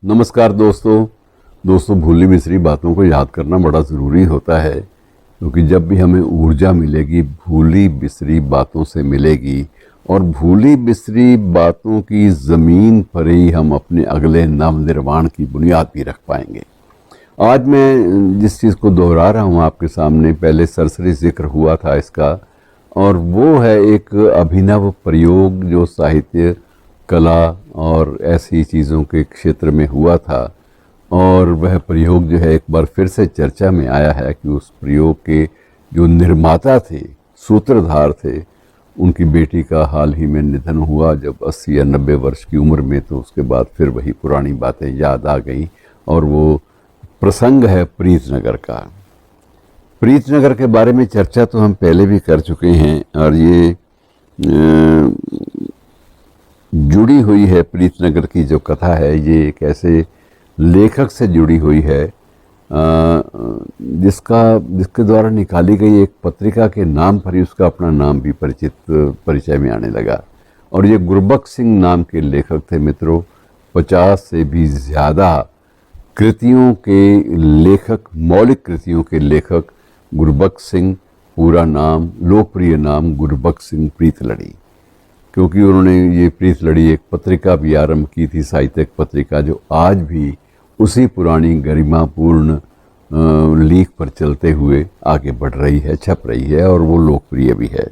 नमस्कार दोस्तों भूली बिसरी बातों को याद करना बड़ा ज़रूरी होता है, क्योंकि जब भी हमें ऊर्जा मिलेगी भूली बिसरी बातों से मिलेगी, और भूली बिसरी बातों की ज़मीन पर ही हम अपने अगले नवनिर्माण की बुनियाद भी रख पाएंगे। आज मैं जिस चीज़ को दोहरा रहा हूँ आपके सामने, पहले सरसरी जिक्र हुआ था इसका, और वो है एक अभिनव प्रयोग जो साहित्य, कला और ऐसी चीज़ों के क्षेत्र में हुआ था। और वह प्रयोग जो है एक बार फिर से चर्चा में आया है कि उस प्रयोग के जो निर्माता थे, सूत्रधार थे, उनकी बेटी का हाल ही में निधन हुआ जब 80 या 90 वर्ष की उम्र में। तो उसके बाद फिर वही पुरानी बातें याद आ गई, और वो प्रसंग है प्रीतनगर का। प्रीतनगर के बारे में चर्चा तो हम पहले भी कर चुके हैं, और ये जुड़ी हुई है प्रीतनगर की जो कथा है, ये एक ऐसे लेखक से जुड़ी हुई है जिसके द्वारा निकाली गई एक पत्रिका के नाम पर ही उसका अपना नाम भी परिचय में आने लगा। और ये गुरबख्श सिंह नाम के लेखक थे मित्रों। 50 से भी ज़्यादा कृतियों के लेखक, मौलिक कृतियों के लेखक गुरबख्श सिंह। पूरा नाम, लोकप्रिय नाम गुरबख्श सिंह प्रीतलड़ी, क्योंकि उन्होंने ये प्रीतलड़ी एक पत्रिका भी आरंभ की थी, साहित्यिक पत्रिका, जो आज भी उसी पुरानी गरिमापूर्ण लीक पर चलते हुए आगे बढ़ रही है, छप रही है, और वो लोकप्रिय भी है।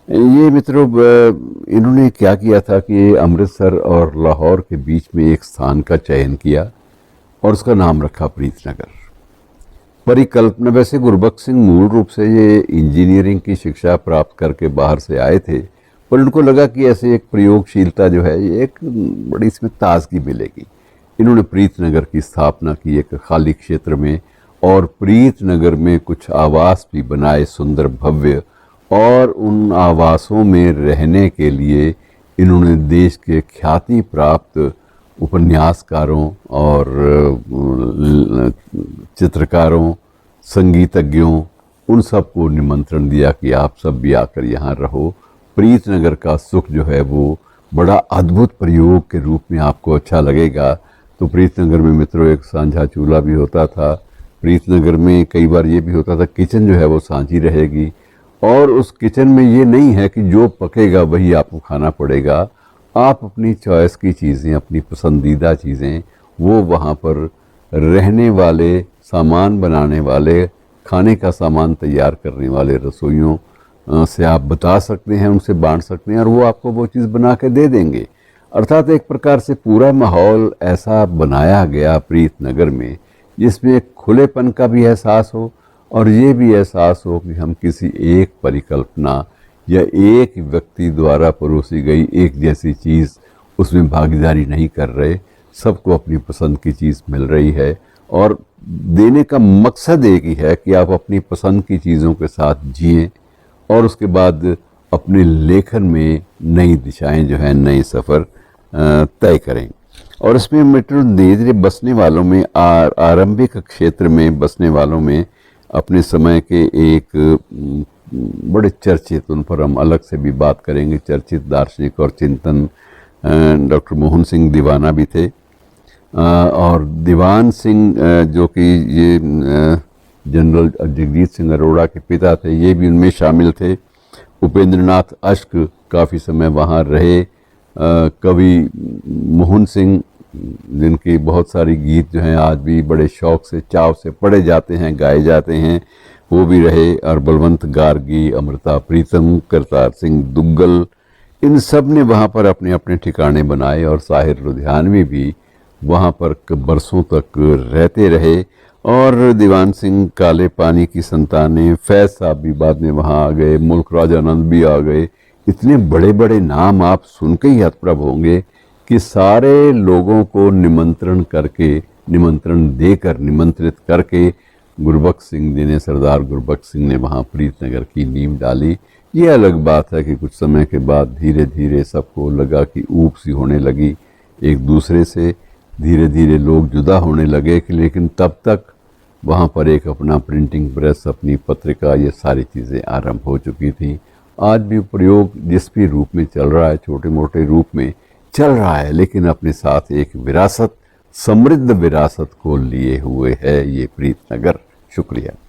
ये मित्रों, इन्होंने क्या किया था कि अमृतसर और लाहौर के बीच में एक स्थान का चयन किया और उसका नाम रखा प्रीतनगर। परिकल्पना, वैसे गुरबख्श सिंह मूल रूप से ये इंजीनियरिंग की शिक्षा प्राप्त करके बाहर से आए थे, पर उनको लगा कि ऐसे एक प्रयोगशीलता जो है, ये एक बड़ी इसमें ताजगी मिलेगी। इन्होंने प्रीतनगर की स्थापना की एक खाली क्षेत्र में, और प्रीतनगर में कुछ आवास भी बनाए सुंदर भव्य, और उन आवासों में रहने के लिए इन्होंने देश के ख्याति प्राप्त उपन्यासकारों और चित्रकारों, संगीतज्ञों, उन सब को निमंत्रण दिया कि आप सब भी आकर यहाँ रहो। प्रीतनगर का सुख जो है वो बड़ा अद्भुत प्रयोग के रूप में आपको अच्छा लगेगा। तो प्रीतनगर में मित्रों एक साझा चूल्हा भी होता था। प्रीतनगर में कई बार ये भी होता था किचन जो है वो साझी रहेगी, और उस किचन में ये नहीं है कि जो पकेगा वही आपको खाना पड़ेगा। आप अपनी चॉइस की चीज़ें, अपनी पसंदीदा चीज़ें, वो वहाँ पर रहने वाले, सामान बनाने वाले, खाने का सामान तैयार करने वाले रसोइयों से आप बता सकते हैं, उनसे बांट सकते हैं, और वो आपको वो चीज़ बना के दे देंगे। अर्थात एक प्रकार से पूरा माहौल ऐसा बनाया गया प्रीतनगर में, जिसमें एक खुलेपन का भी एहसास हो, और ये भी एहसास हो कि हम किसी एक परिकल्पना या एक व्यक्ति द्वारा परोसी गई एक जैसी चीज़ उसमें भागीदारी नहीं कर रहे। सबको अपनी पसंद की चीज़ मिल रही है, और देने का मकसद एक ही है कि आप अपनी पसंद की चीज़ों के साथ जिएं, और उसके बाद अपने लेखन में नई दिशाएं जो हैं, नए सफ़र तय करें। और इसमें मित्रों धीरे धीरे बसने वालों में, आरंभिक क्षेत्र में बसने वालों में अपने समय के एक बड़े चर्चित, उन पर हम अलग से भी बात करेंगे, चर्चित दार्शनिक और चिंतन डॉक्टर मोहन सिंह दीवाना भी थे। और दीवान सिंह जो कि ये जनरल जगजीत सिंह अरोड़ा के पिता थे, ये भी उनमें शामिल थे। उपेंद्रनाथ अश्क काफ़ी समय वहाँ रहे। कवि मोहन सिंह, जिनकी बहुत सारी गीत जो हैं आज भी बड़े शौक़ से, चाव से पढ़े जाते हैं, गाए जाते हैं, वो भी रहे। और बलवंत गार्गी, अमृता प्रीतम, करतार सिंह दुग्गल, इन सब ने वहाँ पर अपने अपने ठिकाने बनाए, और साहिर लुधियानवी भी वहाँ पर बरसों तक रहते रहे। और दीवान सिंह काले पानी की संतानें, फैज़ साहब भी बाद में वहाँ आ गए, मुल्क राजा आनंद भी आ गए। इतने बड़े बड़े नाम आप सुन के ही हतप्रभ होंगे कि सारे लोगों को निमंत्रित करके गुरबख्श सिंह जी ने, सरदार गुरबख्श सिंह ने वहाँ प्रीतनगर की नींव डाली। ये अलग बात है कि कुछ समय के बाद धीरे धीरे सबको लगा कि ऊब सी होने लगी एक दूसरे से, धीरे धीरे लोग जुदा होने लगे, लेकिन तब तक वहाँ पर एक अपना प्रिंटिंग प्रेस, अपनी पत्रिका, ये सारी चीज़ें आरंभ हो चुकी थी। आज भी प्रयोग जिस भी रूप में चल रहा है, छोटे मोटे रूप में चल रहा है, लेकिन अपने साथ एक विरासत समृद्ध विरासत को लिए हुए है ये प्रीतनगर। शुक्रिया।